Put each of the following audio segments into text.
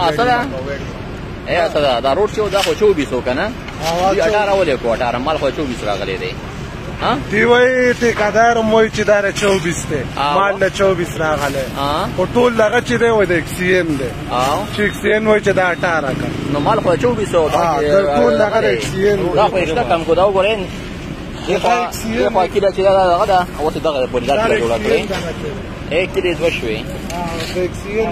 اصلا اصلا دا روډ شو دا خو 24 کنه دی 18 ولې کو 18 مال خو 24 راغلی دی ها دی وای ټیکادار موي چې دا 24 دی مال له 24 راغلی او ټول دغه چې دی وای د اکسین دی چې اکسین وای چې دا 18 کړه نو مال خو 24 ټول دغه اکسین دا خو اشته کم کو دا وګورئ دی خو کله چې دا دا او څه دغه په دغه جوړه کړی ایک کلی دو شوي اکسین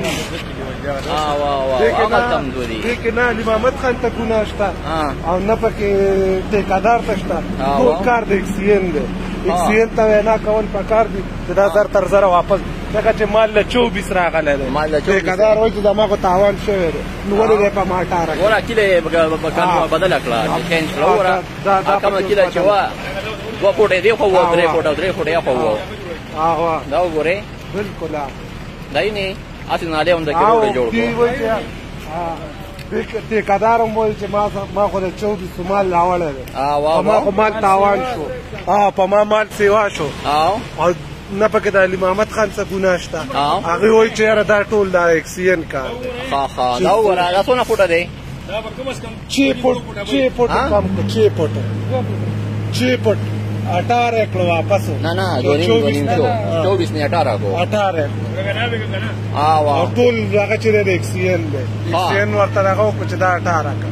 واه هغه کم دوی دغه نه امامت خان ته ګناه شته او نه پکې ټیکادار ته شته ټول کار د اکسین دی اکسین ته وینا کول پکار دي چې دا زر تر زر واپس ځکه چې مال له 24 راغلی دی مال له 24 ټیکادار وایي چې دماغو تاوان شوی دی نو ولې په ما 18 ګوره کلی مکان بدل کړه چینج کړه ګوره کومه کلی چې وا 2 فوټه دی خو 3 فوټه خو دا وګورئ بالکل دای نه اته نه له هم د کېږي جوړ کو ټیکادار مو چې ما خو د 24 مال لاوړل ما خو مال تاوان شو په ما مال سیوا شو او نه پکې د امامت خان څخه ګناه شته هغه وایي چې دا ټول دا اکسین کار ها دا وګوره دا څونه فوټه دی دا به کم از کم 6 فوټ کم 6 فوټ 18 کړو واپس نه 24 نه 18 کو 18 ټول هغه چې د اکسین دی اکسین ورته هغه کو چې دا 18 کا